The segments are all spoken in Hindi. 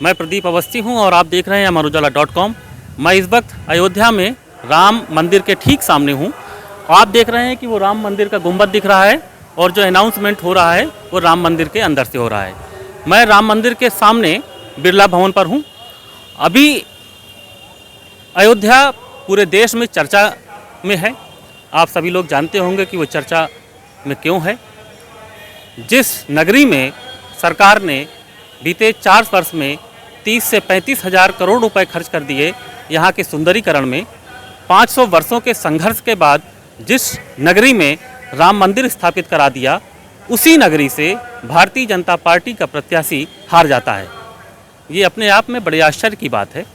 मैं प्रदीप अवस्थी हूं और आप देख रहे हैं अमरुजाला.com। मैं इस वक्त अयोध्या में राम मंदिर के ठीक सामने हूं। आप देख रहे हैं कि वो राम मंदिर का गुंबद दिख रहा है और जो अनाउंसमेंट हो रहा है वो राम मंदिर के अंदर से हो रहा है। मैं राम मंदिर के सामने बिरला भवन पर हूं। अभी अयोध्या पूरे देश में चर्चा में है। आप सभी लोग जानते होंगे कि वो चर्चा में क्यों है। जिस नगरी में सरकार ने बीते 4 वर्ष में 30 से 35 हज़ार करोड़ रुपए खर्च कर दिए यहाँ के सुंदरीकरण में, 500 वर्षों के संघर्ष के बाद जिस नगरी में राम मंदिर स्थापित करा दिया, उसी नगरी से भारतीय जनता पार्टी का प्रत्याशी हार जाता है। ये अपने आप में बड़े आश्चर्य की बात है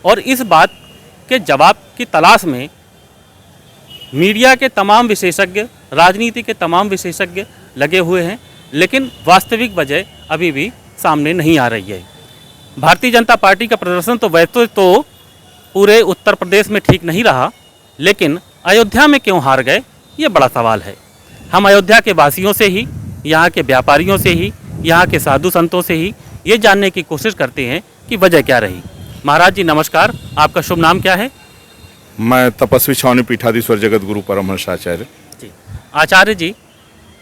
और इस बात के जवाब की तलाश में मीडिया के तमाम विशेषज्ञ, राजनीति के तमाम विशेषज्ञ लगे हुए हैं, लेकिन वास्तविक वजह अभी भी सामने नहीं आ रही है। भारतीय जनता पार्टी का प्रदर्शन तो वैसे तो पूरे उत्तर प्रदेश में ठीक नहीं रहा, लेकिन अयोध्या में क्यों हार गए, ये बड़ा सवाल है। हम अयोध्या के वासियों से ही, यहाँ के व्यापारियों से ही, यहाँ के साधु संतों से ही ये जानने की कोशिश करते हैं कि वजह क्या रही। महाराज जी नमस्कार, आपका शुभ नाम क्या है? मैं तपस्वी छावनी पीठाधीश्वर जगत गुरु परमहंस आचार्य जी। आचार्य जी,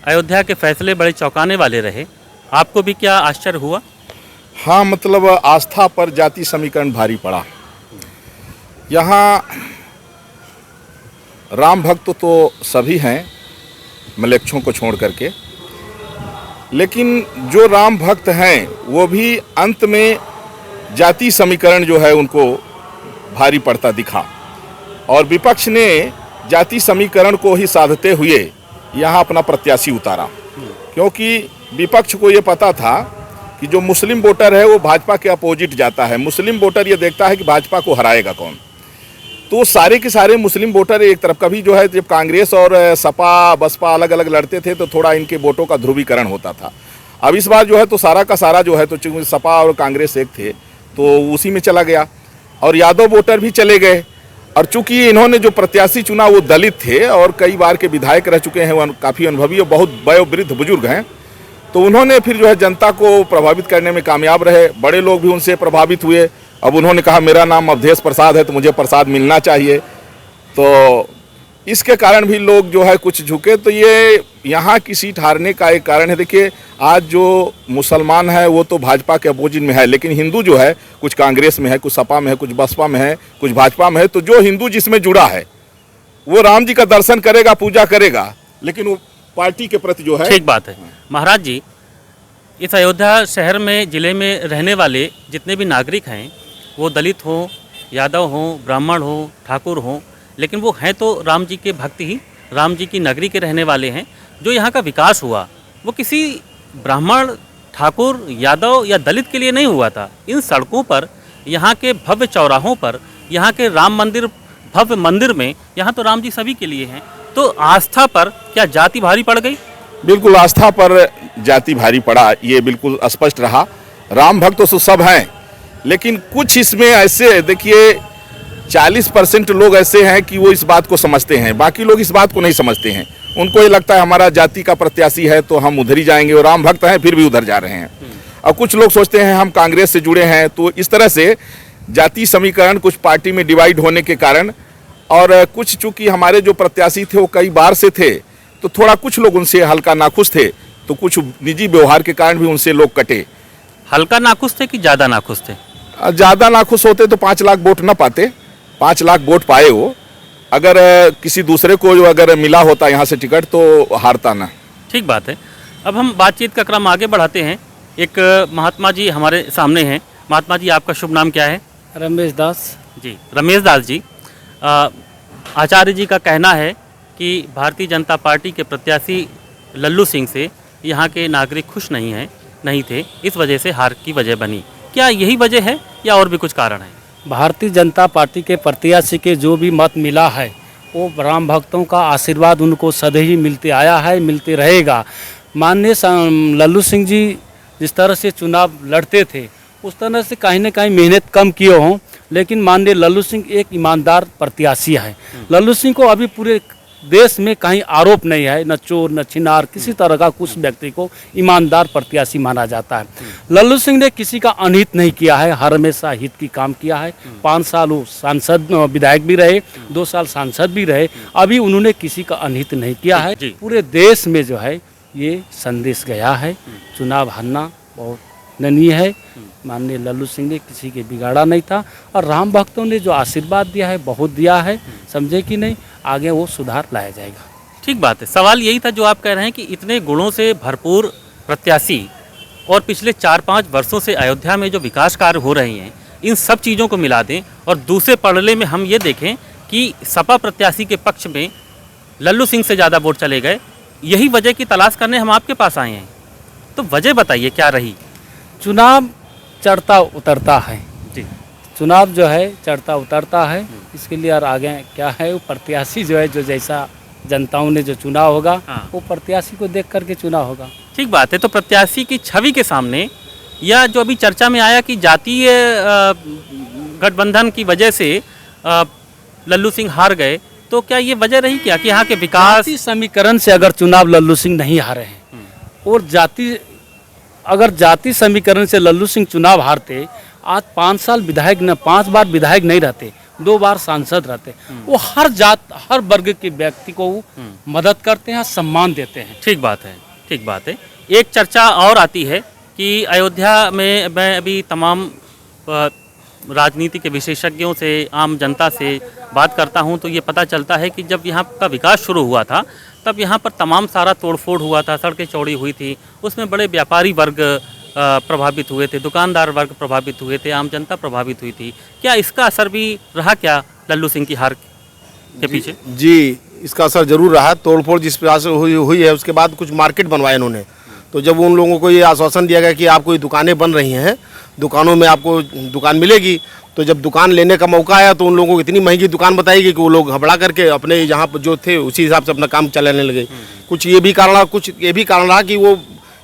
अयोध्या के फैसले बड़े चौंकाने वाले रहे, आपको भी क्या आश्चर्य हुआ? हाँ, मतलब आस्था पर जाति समीकरण भारी पड़ा। यहाँ राम भक्त तो सभी हैं, मलेच्छों को छोड़ करके, लेकिन जो राम भक्त हैं वो भी अंत में जाति समीकरण जो है उनको भारी पड़ता दिखा और विपक्ष ने जाति समीकरण को ही साधते हुए यहाँ अपना प्रत्याशी उतारा, क्योंकि विपक्ष को ये पता था कि जो मुस्लिम वोटर है वो भाजपा के अपोजिट जाता है। मुस्लिम वोटर ये देखता है कि भाजपा को हराएगा कौन, तो सारे के सारे मुस्लिम वोटर एक तरफ। कभी जो है जब कांग्रेस और सपा बसपा अलग अलग लड़ते थे तो थोड़ा इनके वोटों का ध्रुवीकरण होता था। अब इस बार जो है तो सारा का सारा जो है तो चूँकि सपा और कांग्रेस एक थे तो उसी में चला गया और यादव वोटर भी चले गए। और चूंकि इन्होंने जो प्रत्याशी चुना वो दलित थे और कई बार के विधायक रह चुके हैं, वो काफ़ी अनुभवी और बहुत वयोवृद्ध बुजुर्ग हैं, तो उन्होंने फिर जो है जनता को प्रभावित करने में कामयाब रहे। बड़े लोग भी उनसे प्रभावित हुए। अब उन्होंने कहा मेरा नाम अवधेश प्रसाद है तो मुझे प्रसाद मिलना चाहिए, तो इसके कारण भी लोग जो है कुछ झुके। तो ये यहाँ की सीट हारने का एक कारण है। देखिए, आज जो मुसलमान है वो तो भाजपा के अपोजिट में है, लेकिन हिंदू जो है कुछ कांग्रेस में है, कुछ सपा में है, कुछ बसपा में है, कुछ भाजपा में है। तो जो हिंदू जिसमें जुड़ा है वो राम जी का दर्शन करेगा, पूजा करेगा, लेकिन वो पार्टी के प्रति जो है। ठीक बात है। महाराज जी, इस अयोध्या शहर में, ज़िले में रहने वाले जितने भी नागरिक हैं, वो दलित हों, यादव हों, ब्राह्मण हों, ठाकुर हों, लेकिन वो हैं तो राम जी के भक्त ही, राम जी की नगरी के रहने वाले हैं। जो यहाँ का विकास हुआ वो किसी ब्राह्मण, ठाकुर, यादव या दलित के लिए नहीं हुआ था। इन सड़कों पर, यहाँ के भव्य चौराहों पर, यहाँ के राम मंदिर, भव्य मंदिर में, यहाँ तो राम जी सभी के लिए हैं। तो आस्था पर क्या जाति भारी पड़ गई? बिल्कुल, आस्था पर जाति भारी पड़ा, ये बिल्कुल स्पष्ट रहा। राम भक्त तो सब हैं, लेकिन कुछ इसमें ऐसे, देखिए 40% लोग ऐसे हैं कि वो इस बात को समझते हैं, बाकी लोग इस बात को नहीं समझते हैं। उनको ये लगता है हमारा जाति का प्रत्याशी है तो हम उधर ही जाएंगे, और राम भक्त हैं फिर भी उधर जा रहे हैं। और कुछ लोग सोचते हैं हम कांग्रेस से जुड़े हैं, तो इस तरह से जाति समीकरण कुछ पार्टी में डिवाइड होने के कारण, और कुछ चूँकि हमारे जो प्रत्याशी थे वो कई बार से थे तो थोड़ा कुछ लोग उनसे हल्का नाखुश थे, तो कुछ निजी व्यवहार के कारण भी उनसे लोग कटे। हल्का नाखुश थे कि ज़्यादा नाखुश थे? ज़्यादा नाखुश होते तो 5 लाख वोट न पाते। 5 लाख वोट पाए वो, अगर किसी दूसरे को जो अगर मिला होता यहाँ से टिकट तो हारता ना। ठीक बात है। अब हम बातचीत का क्रम आगे बढ़ाते हैं। एक महात्मा जी हमारे सामने हैं। महात्मा जी, आपका शुभ नाम क्या है? रमेश दास जी। रमेश दास जी, आचार्य जी का कहना है कि भारतीय जनता पार्टी के प्रत्याशी लल्लू सिंह से यहाँ के नागरिक खुश नहीं थे, इस वजह से हार की वजह बनी। क्या यही वजह है या और भी कुछ कारण है? भारतीय जनता पार्टी के प्रत्याशी के जो भी मत मिला है वो राम भक्तों का आशीर्वाद उनको सदैव मिलते आया है, मिलते रहेगा। माननीय लल्लू सिंह जी जिस तरह से चुनाव लड़ते थे उस तरह से कहीं न कहीं मेहनत कम किए हों, लेकिन माननीय लल्लू सिंह एक ईमानदार प्रत्याशी है। लल्लू सिंह को अभी पूरे देश में कहीं आरोप नहीं है, न चोर न छिनार, किसी तरह का कुछ व्यक्ति को ईमानदार प्रत्याशी माना जाता है। लल्लू सिंह ने किसी का अनहित नहीं किया है, हर हमेशा हित की काम किया है। 5 साल वो सांसद विधायक भी रहे, 2 साल सांसद भी रहे, अभी उन्होंने किसी का अनहित नहीं किया है। जी। पूरे देश में जो है ये संदेश गया है, चुनाव हारना बहुत दयनीय है। माननीय लल्लू सिंह ने किसी के बिगाड़ा नहीं था, और राम भक्तों ने जो आशीर्वाद दिया है बहुत दिया है, समझे कि नहीं, आगे वो सुधार लाया जाएगा। ठीक बात है। सवाल यही था जो आप कह रहे हैं कि इतने गुणों से भरपूर प्रत्याशी और पिछले 4-5 वर्षों से अयोध्या में जो विकास कार्य हो रहे हैं, इन सब चीज़ों को मिला दें और दूसरे पड़ले में हम ये देखें कि सपा प्रत्याशी के पक्ष में लल्लू सिंह से ज़्यादा वोट चले गए, यही वजह की तलाश करने हम आपके पास आए हैं। तो वजह बताइए क्या रही? चुनाव चढ़ता उतरता है, जी चुनाव जो है चढ़ता उतरता है, इसके लिए और आगे क्या है, वो प्रत्याशी जो है जो जैसा जनताओं ने जो चुना होगा, हाँ। वो प्रत्याशी को देख करके चुना होगा। ठीक बात है। तो प्रत्याशी की छवि के सामने या जो अभी चर्चा में आया कि जातीय गठबंधन की वजह से लल्लू सिंह हार गए, तो क्या ये वजह रही क्या कि यहाँ के विकास? जाति समीकरण से अगर चुनाव लल्लू सिंह नहीं हारे हैं, और अगर जाति समीकरण से लल्लू सिंह चुनाव हारते, आज 5 साल विधायक न 5 बार विधायक नहीं रहते, 2 बार सांसद रहते, वो हर जात हर वर्ग के व्यक्ति को मदद करते हैं, सम्मान देते हैं। ठीक बात है, ठीक बात है। एक चर्चा और आती है कि अयोध्या में मैं अभी तमाम राजनीति के विशेषज्ञों से, आम जनता से बात करता हूं, तो ये पता चलता है कि जब यहाँ का विकास शुरू हुआ था तब यहाँ पर तमाम सारा तोड़फोड़ हुआ था, सड़कें चौड़ी हुई थी, उसमें बड़े व्यापारी वर्ग प्रभावित हुए थे, दुकानदार वर्ग प्रभावित हुए थे, आम जनता प्रभावित हुई थी। क्या इसका असर भी रहा क्या लल्लू सिंह की हार के पीछे? जी, इसका असर जरूर रहा। तोड़फोड़ जिस प्रकार से हुई है, उसके बाद कुछ मार्केट बनवाए इन्होंने। तो जब उन लोगों को ये आश्वासन दिया गया कि आपको ये दुकानें बन रही हैं, दुकानों में आपको दुकान मिलेगी, तो जब दुकान लेने का मौका आया तो उन लोगों को इतनी महंगी दुकान बताई गई कि वो लोग घबरा करके अपने यहाँ पर जो थे उसी हिसाब से अपना काम चलाने लगे। कुछ ये भी कारण रहा कि वो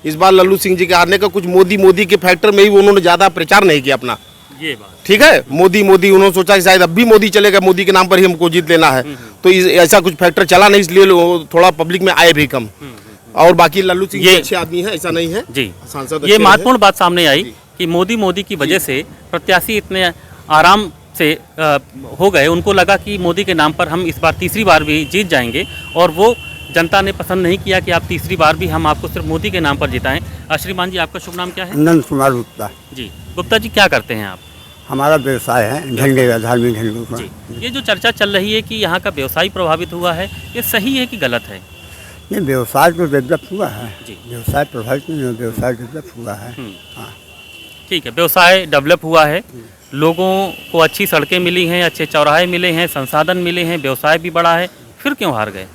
इस बार लल्लू सिंह जी के हारने का कुछ मोदी के फैक्टर में ही उन्होंने ज़्यादा प्रचार नहीं किया अपना। ये बात ठीक है, मोदी उन्होंने सोचा कि शायद अब भी मोदी चलेगा, मोदी के नाम पर ही हमको जीत लेना है, तो ऐसा कुछ फैक्टर चला नहीं, इसलिए थोड़ा पब्लिक में आए भी कम। और बाकी लल्लू सिंह ये अच्छे आदमी है, ऐसा नहीं है जी। सांसद ये महत्वपूर्ण बात सामने आई कि मोदी की वजह से प्रत्याशी इतने आराम से हो गए, उनको लगा कि मोदी के नाम पर हम इस बार तीसरी बार भी जीत जाएंगे, और वो जनता ने पसंद नहीं किया कि आप तीसरी बार भी हम आपको सिर्फ मोदी के नाम पर जिताएं। श्रीमान जी, आपका शुभ नाम क्या है? नंद कुमार गुप्ता। जी गुप्ता जी, क्या करते हैं आप? हमारा व्यवसाय है झंडे का, धार्मिक झंडों का। जी, ये जो चर्चा चल रही है कि यहाँ का व्यवसाय प्रभावित हुआ है, ये सही है कि गलत है? ये व्यवसाय तो डेवलप हुआ है जी। व्यवसाय प्रभावित नहीं, व्यवसाय डेवलप हुआ है। हाँ, ठीक है, व्यवसाय डेवलप हुआ है, लोगों को अच्छी सड़कें मिली हैं, अच्छे चौराहे मिले हैं, संसाधन मिले हैं, व्यवसाय भी बढ़ा है, फिर क्यों हार गए?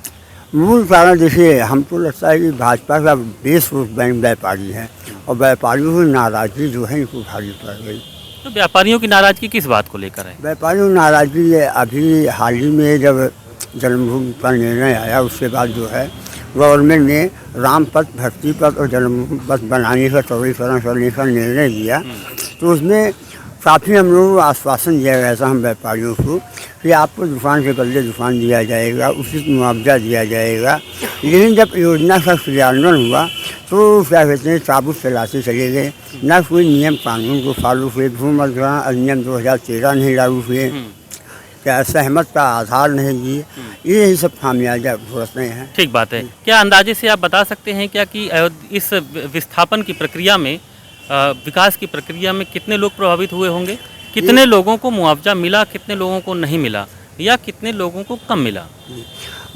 मूल कारण देखिए, हमको लगता है कि भाजपा का बेस व्यापारी है, और व्यापारियों की नाराजगी जो है इनको भारी पड़ गई। तो व्यापारियों की नाराजगी किस बात को लेकर है? व्यापारियों की नाराजगी ये अभी हाल ही में जब जन्मभूमि पर निर्णय आया, उसके बाद जो है गवर्नमेंट ने राम पथ, भक्ति पथ और जन्मभूमि पथ बनाने का चौड़ीकरण करने का निर्णय लिया, तो उसमें काफ़ी हम लोगों को आश्वासन दिया गया था हम व्यापारियों को कि आपको दुकान के बदले दुकान दिया जाएगा, उचित मुआवजा दिया जाएगा। लेकिन जब योजना का क्रियान्वयन हुआ तो क्या कहते हैं, ताबूत चलाते चले गए, न कोई नियम कानून को फॉलो हुए, भूमि अधिग्रहण अधिनियम 2013 नहीं लागू हुए, क्या सहमत का आधार नहीं दिए, यही सब खामियाजा भुगतते हैं। ठीक बात है। क्या अंदाजे से आप बता सकते हैं क्या कि इस विस्थापन की प्रक्रिया में, विकास की प्रक्रिया में कितने लोग प्रभावित हुए होंगे? कितने लोगों को मुआवजा मिला, कितने लोगों को नहीं मिला, या कितने लोगों को कम मिला?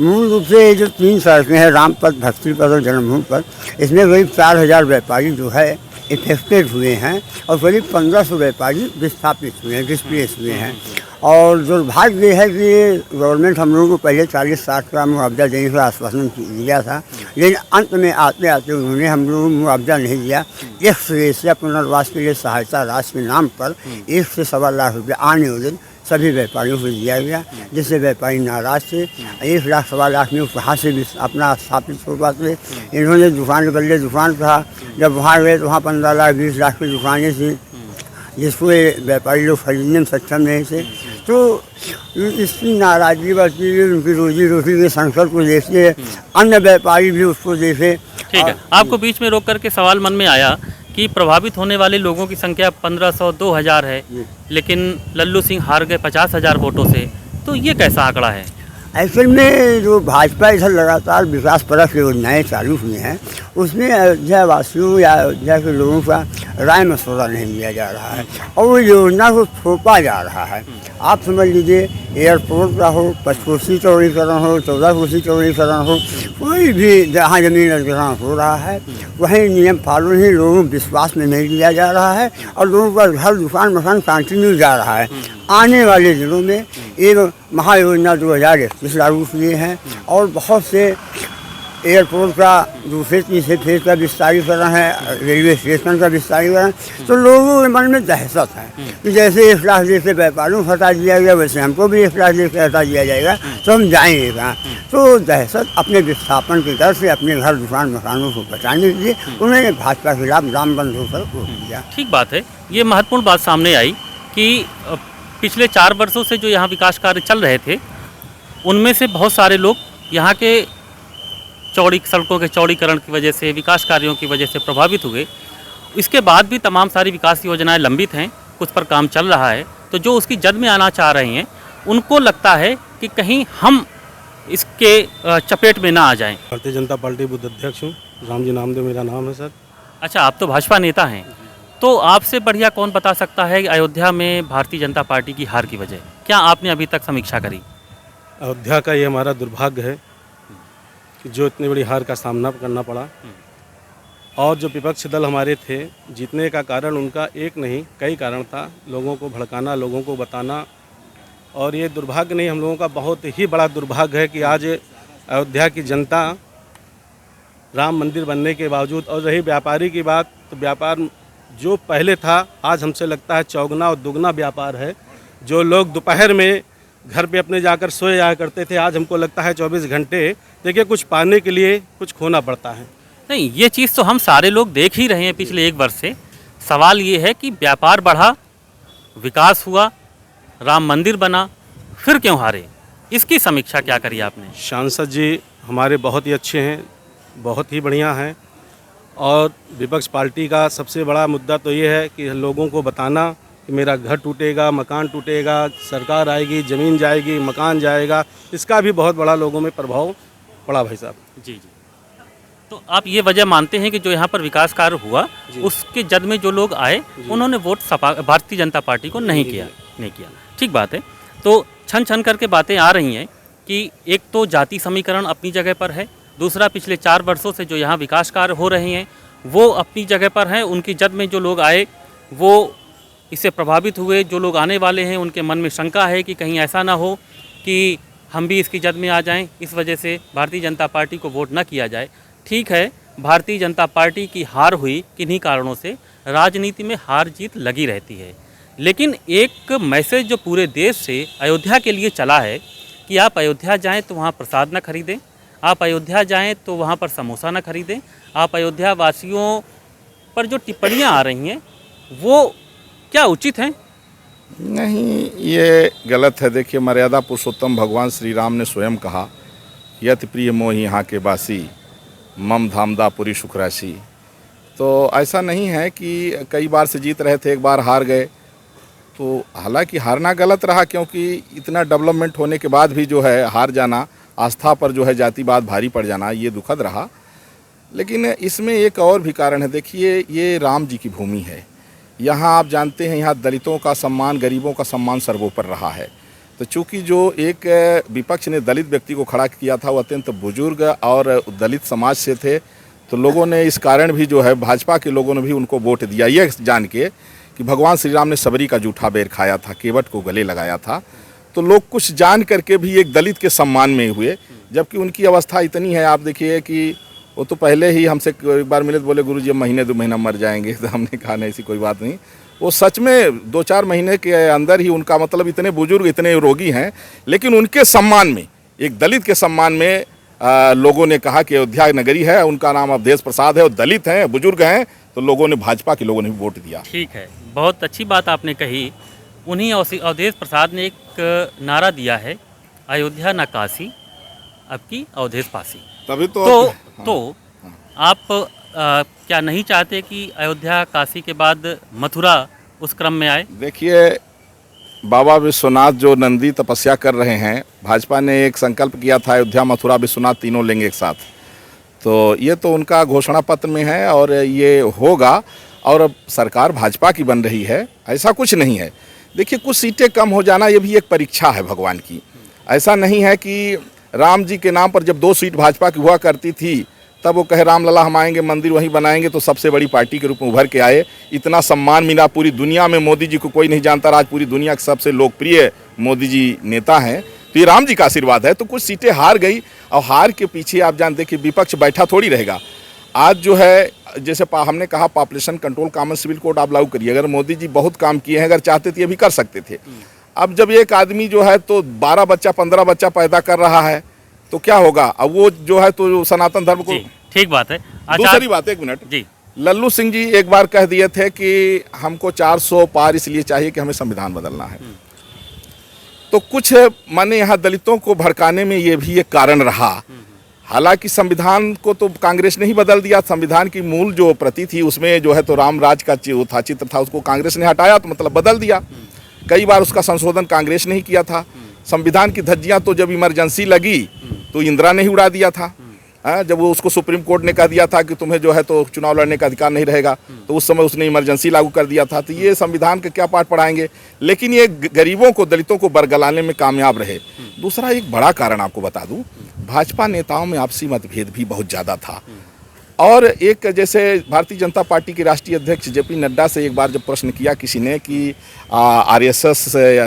मूल रूप से जो 3 सड़कें हैं, राम पथ, भक्ति पथ और जन्मभूमि पथ, इसमें करीब 4000 व्यापारी जो है इफेक्टेड हुए हैं, और करीब 1500 व्यापारी विस्थापित हुए हैं, डिस्प्लेस हुए हैं। और दुर्भाग्य है कि गवर्नमेंट हम लोगों को पहले 40-60 का मुआवजा देने का आश्वासन दिया था, लेकिन अंत में आते आते उन्होंने हम लोगों को मुआवजा नहीं दिया। एक श्रेष्ठ पुनर्वास के लिए सहायता राशि के नाम पर 1 से 1.25 लाख रुपये आनियोजित सभी व्यापारियों को दिया गया, जिससे व्यापारी नाराज थे। 1 लाख 1.25 लाख में वहाँ से भी अपना स्थापित हो पाते। इन्होंने दुकान के बदले दुकान कहा, जब वहाँ गए तो वहाँ 15 लाख 20 लाख की दुकानें थी, जिसको व्यापारी लोग खरीदने में सक्षम नहीं थे। तो इसकी नाराज़गी बढ़ती है, उनकी रोजी रोटी के संकट को देखते अन्य व्यापारी भी उसको देखे। ठीक है, आपको बीच में रोक करके सवाल मन में आया कि प्रभावित होने वाले लोगों की संख्या 1500 2000 है, लेकिन लल्लू सिंह हार गए 50,000 वोटों से, तो ये कैसा आंकड़ा है? असल में जो भाजपा इधर लगातार विकास परक योजनाएँ चालू हुई हैं, उसमें अयोध्या वासियों या अयोध्या के लोगों का राय मशवरा नहीं लिया जा रहा है और वो योजना को थोपा जा रहा है। आप समझ लीजिए, एयरपोर्ट का हो, 5 कोसी चौड़ीकरण हो, 14 कोसी चौड़ीकरण हो, कोई भी जहाँ जमीन अधिग्रहण हो रहा है वहीं नियम फॉलो नहीं, लोगों को विश्वास में नहीं लिया जा रहा है और लोगों का घर दुकान मकान कंटिन्यू जा रहा है। आने वाले दिनों में एक महायोजना 2021 लागू किए हैं और बहुत से एयरपोर्ट का दूसरे तीसरे फेज का विस्तारीकरण है, रेलवे स्टेशन का विस्तारीकरण, तो लोगों के मन में दहशत है कि जैसे 1 लाख जैसे व्यापारियों को हटा दिया गया वैसे हमको भी 1 लाख जैसे हटा दिया जाएगा तो हम जाएंगे कहाँ। तो दहशत अपने विस्थापन के डर से अपने घर दुकान मकानों को बचाने के लिए उन्होंने भाजपा के खिलाफ राम बंद होकर वोट दिया। ठीक बात है, ये महत्वपूर्ण बात सामने आई कि पिछले 4 वर्षों से जो यहाँ विकास कार्य चल रहे थे उनमें से बहुत सारे लोग यहाँ के चौड़ी सड़कों के चौड़ीकरण की वजह से, विकास कार्यों की वजह से प्रभावित हुए। इसके बाद भी तमाम सारी विकास योजनाएं लंबित हैं, कुछ पर काम चल रहा है, तो जो उसकी जद में आना चाह रही हैं उनको लगता है कि कहीं हम इसके चपेट में ना आ जाएं। भारतीय जनता पार्टी बुद्ध अध्यक्ष हूँ, रामजी नामदेव मेरा नाम है सर। अच्छा, आप तो भाजपा नेता हैं, तो आपसे बढ़िया कौन बता सकता है कि अयोध्या में भारतीय जनता पार्टी की हार की वजह? क्या आपने अभी तक समीक्षा करी? अयोध्या का ये हमारा दुर्भाग्य है कि जो इतनी बड़ी हार का सामना करना पड़ा और जो विपक्ष दल हमारे थे जीतने का कारण उनका एक नहीं कई कारण था, लोगों को भड़काना, लोगों को बताना। और ये दुर्भाग्य नहीं, हम लोगों का बहुत ही बड़ा दुर्भाग्य है कि आज अयोध्या की जनता राम मंदिर बनने के बावजूद, और रही व्यापारी की बात, तो व्यापार जो पहले था आज हमसे लगता है चौगुना और दुगना व्यापार है। जो लोग दोपहर में घर पे अपने जाकर सोए जाया करते थे, आज हमको लगता है 24 घंटे देखिए कुछ पाने के लिए कुछ खोना पड़ता है। नहीं, ये चीज़ तो हम सारे लोग देख ही रहे हैं पिछले 1 वर्ष से। सवाल ये है कि व्यापार बढ़ा, विकास हुआ, राम मंदिर बना, फिर क्यों हारे? इसकी समीक्षा क्या करी आपने? सांसद जी हमारे बहुत ही अच्छे हैं, बहुत ही बढ़िया हैं, और विपक्ष पार्टी का सबसे बड़ा मुद्दा तो ये है कि लोगों को बताना कि मेरा घर टूटेगा, मकान टूटेगा, सरकार आएगी, ज़मीन जाएगी, मकान जाएगा, इसका भी बहुत बड़ा लोगों में प्रभाव पड़ा भाई साहब। जी जी। तो आप ये वजह मानते हैं कि जो यहाँ पर विकास कार्य हुआ उसके जद में जो लोग आए उन्होंने वोट भारतीय जनता पार्टी को नहीं किया। ठीक बात है। तो छन छन करके बातें आ रही हैं कि एक तो जाति समीकरण अपनी जगह पर है, दूसरा पिछले 4 वर्षों से जो यहाँ विकास कार्य हो रहे हैं वो अपनी जगह पर हैं, उनकी जद में जो लोग आए वो इससे प्रभावित हुए, जो लोग आने वाले हैं उनके मन में शंका है कि कहीं ऐसा ना हो कि हम भी इसकी जद में आ जाएं, इस वजह से भारतीय जनता पार्टी को वोट ना किया जाए। ठीक है, भारतीय जनता पार्टी की हार हुई किन्हीं कारणों से, राजनीति में हार जीत लगी रहती है, लेकिन एक मैसेज जो पूरे देश से अयोध्या के लिए चला है कि आप अयोध्या जाएं तो वहाँ प्रसाद ना खरीदें, आप अयोध्या जाएं तो वहाँ पर समोसा ना खरीदें, आप अयोध्या वासियों पर जो टिप्पणियाँ आ रही हैं वो क्या उचित हैं? नहीं, ये गलत है। देखिए, मर्यादा पुरुषोत्तम भगवान श्री राम ने स्वयं कहा, यति प्रिय मोहि यहाँ के बासी, मम धामदा पुरी सुखराशि। तो ऐसा नहीं है कि कई बार से जीत रहे थे, एक बार हार गए। तो हालांकि हारना गलत रहा, क्योंकि इतना डेवलपमेंट होने के बाद भी जो है हार जाना, आस्था पर जो है जातिवाद भारी पड़ जाना, ये दुखद रहा। लेकिन इसमें एक और भी कारण है। देखिए, ये राम जी की भूमि है, यहाँ आप जानते हैं यहाँ दलितों का सम्मान, गरीबों का सम्मान सर्वोपर रहा है। तो चूँकि जो एक विपक्ष ने दलित व्यक्ति को खड़ा किया था वो अत्यंत बुजुर्ग और दलित समाज से थे, तो लोगों ने इस कारण भी जो है भाजपा के लोगों ने भी उनको वोट दिया, ये जान के कि भगवान श्री राम ने सबरी का जूठा बेर खाया था, केवट को गले लगाया था। तो लोग कुछ जान करके भी एक दलित के सम्मान में हुए, जबकि उनकी अवस्था इतनी है, आप देखिए कि वो तो पहले ही हमसे एक बार मिले तो बोले गुरुजी महीने 2 महीना मर जाएंगे। तो हमने कहा नहीं, ऐसी कोई बात नहीं। वो सच में 2-4 महीने के अंदर ही उनका मतलब इतने बुजुर्ग, इतने रोगी हैं, लेकिन उनके सम्मान में, एक दलित के सम्मान में लोगों ने कहा कि अयोध्या नगरी है, उनका नाम अवधेश प्रसाद है और दलित हैं, बुजुर्ग हैं, तो लोगों ने, भाजपा के लोगों ने भी वोट दिया। ठीक है, बहुत अच्छी बात आपने कही। उन्हीं अवधेश प्रसाद ने एक नारा दिया है, अयोध्या न काशी, अब की अवधेश पासी। तभी तो आप क्या नहीं चाहते कि अयोध्या काशी के बाद मथुरा उस क्रम में आए? देखिए, बाबा विश्वनाथ जो नंदी तपस्या कर रहे हैं, भाजपा ने एक संकल्प किया था अयोध्या मथुरा विश्वनाथ तीनों लेंगे एक साथ, तो ये तो उनका घोषणा पत्र में है और ये होगा। और अब सरकार भाजपा की बन रही है, ऐसा कुछ नहीं है। देखिए, कुछ सीटें कम हो जाना ये भी एक परीक्षा है भगवान की। ऐसा नहीं है कि राम जी के नाम पर जब 2 सीट भाजपा की हुआ करती थी तब वो कहे राम लला हम आएंगे, मंदिर वहीं बनाएंगे, तो सबसे बड़ी पार्टी के रूप में उभर के आए। इतना सम्मान मिला पूरी दुनिया में, मोदी जी को कोई नहीं जानता, आज पूरी दुनिया के सबसे लोकप्रिय मोदी जी नेता हैं। तो ये राम जी का आशीर्वाद है। तो कुछ सीटें हार गई और हार के पीछे आप जानते कि विपक्ष बैठा थोड़ी रहेगा। आज जो है, जैसे हमने कहा population control common civil code आप लागू करिए। अगर मोदी जी बहुत काम किए हैं, अगर चाहते थे ये भी कर सकते थे। अब जब एक आदमी जो है तो 12 बच्चा 15 बच्चा पैदा कर रहा है तो क्या होगा? अब वो जो है तो सनातन धर्म को, ठीक बात है। दूसरी बात, एक मिनट जी, लल्लू सिंह जी एक बार कह दिए थे कि हमको 400 पार इसलिए चाहिए कि हमें संविधान बदलना है। तो कुछ माने यहाँ दलितों को भड़काने में ये भी एक कारण रहा। हालांकि संविधान को तो कांग्रेस ने ही बदल दिया। संविधान की मूल जो प्रति थी उसमें जो है तो राम राज का था, चित्र था, उसको कांग्रेस ने हटाया, तो मतलब बदल दिया। कई बार उसका संशोधन कांग्रेस ने ही किया था। संविधान की धज्जियां तो जब इमरजेंसी लगी तो इंदिरा ने ही उड़ा दिया था। जब वो उसको सुप्रीम कोर्ट ने कह दिया था कि तुम्हें जो है तो चुनाव लड़ने का अधिकार नहीं रहेगा, तो उस समय उसने इमरजेंसी लागू कर दिया था। तो ये संविधान के क्या पाठ पढ़ाएंगे? लेकिन ये गरीबों को, दलितों को बरगलाने में कामयाब रहे। दूसरा एक बड़ा कारण आपको बता दूं, भाजपा नेताओं में आपसी मतभेद भी बहुत ज़्यादा था। और एक जैसे भारतीय जनता पार्टी के राष्ट्रीय अध्यक्ष जेपी नड्डा से एक बार जब प्रश्न किया किसी ने कि आरएसएस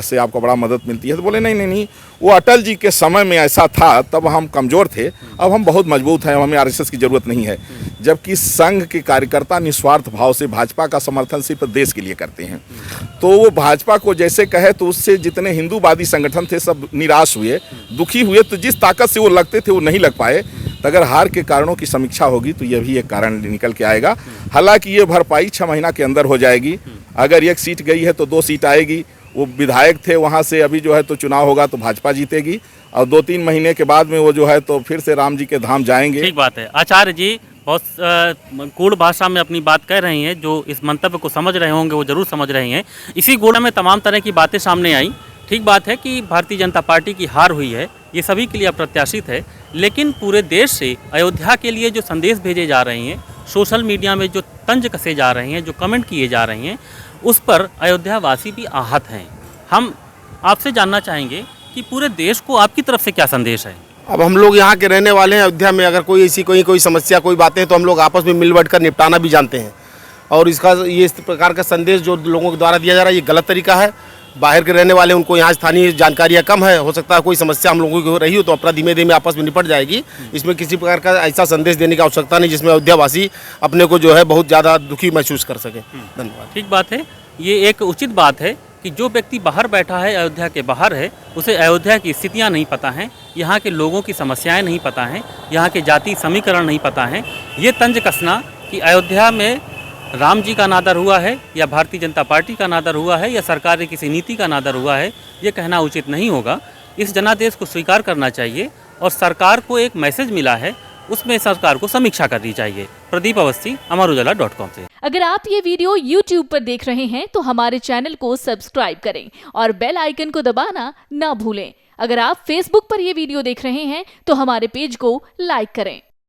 से आपको बड़ा मदद मिलती है, तो बोले नहीं, वो अटल जी के समय में ऐसा था, तब हम कमज़ोर थे, अब हम बहुत मजबूत हैं, हमें आरएसएस की ज़रूरत नहीं है। जबकि संघ के कार्यकर्ता निस्वार्थ भाव से भाजपा का समर्थन सिर्फ देश के लिए करते हैं। तो वो भाजपा को जैसे कहे तो उससे जितने हिंदूवादी संगठन थे सब निराश हुए, दुखी हुए। तो जिस ताकत से वो लगते थे वो नहीं लग पाए। तो अगर हार के कारणों की समीक्षा होगी तो यह भी एक कारण निकल के आएगा। हालांकि ये भरपाई 6 महीना के अंदर हो जाएगी। अगर 1 सीट गई है तो 2 सीट आएगी। वो विधायक थे वहाँ से, अभी जो है तो चुनाव होगा तो भाजपा जीतेगी और 2-3 महीने के बाद में वो जो है तो फिर से राम जी के धाम जाएंगे। ठीक बात है। आचार्य जी बहुत गूढ़ भाषा में अपनी बात कह रही हैं। जो इस मंतव्य को समझ रहे होंगे वो जरूर समझ रहे हैं। इसी गूढ़ में तमाम तरह की बातें सामने आई। ठीक बात है कि भारतीय जनता पार्टी की हार हुई है, ये सभी के लिए अप्रत्याशित है। लेकिन पूरे देश से अयोध्या के लिए जो संदेश भेजे जा रहे हैं, सोशल मीडिया में जो तंज कसे जा रहे हैं, जो कमेंट किए जा रहे हैं, उस पर अयोध्यावासी भी आहत हैं। हम आपसे जानना चाहेंगे कि पूरे देश को आपकी तरफ से क्या संदेश है? अब हम लोग यहाँ के रहने वाले हैं। अयोध्या में अगर कोई ऐसी कोई समस्या, कोई बातें, तो हम लोग आपस में मिल बैठकर निपटाना भी जानते हैं। और इसका ये इस प्रकार का संदेश जो लोगों के द्वारा दिया जा रहा है, ये गलत तरीका है। बाहर के रहने वाले, उनको यहाँ स्थानीय जानकारियाँ कम है। हो सकता है कोई समस्या हम लोगों की हो रही हो तो अपना धीमे धीमे आपस में निपट जाएगी। इसमें किसी प्रकार का ऐसा संदेश देने की आवश्यकता नहीं जिसमें अयोध्यावासी अपने को जो है बहुत ज़्यादा दुखी महसूस कर सके। धन्यवाद। ठीक बात है। ये एक उचित बात है कि जो व्यक्ति बाहर बैठा है, अयोध्या के बाहर है, उसे अयोध्या की स्थितियाँ नहीं पता हैं, यहाँ के लोगों की समस्याएँ नहीं पता हैं, यहाँ के जाति समीकरण नहीं पता हैं। ये तंज कसना कि अयोध्या में राम जी का अनादर हुआ है या भारतीय जनता पार्टी का अनादर हुआ है या सरकार की किसी नीति का अनादर हुआ है, ये कहना उचित नहीं होगा। इस जनादेश को स्वीकार करना चाहिए और सरकार को एक मैसेज मिला है, उसमें सरकार को समीक्षा करनी चाहिए। प्रदीप अवस्थी, अमरउजाला.com से। अगर आप ये वीडियो YouTube पर देख रहे हैं तो हमारे चैनल को सब्सक्राइब करें और बेल आइकन को दबाना ना भूलें। अगर आप Facebook पर ये वीडियो देख रहे हैं तो हमारे पेज को लाइक करें।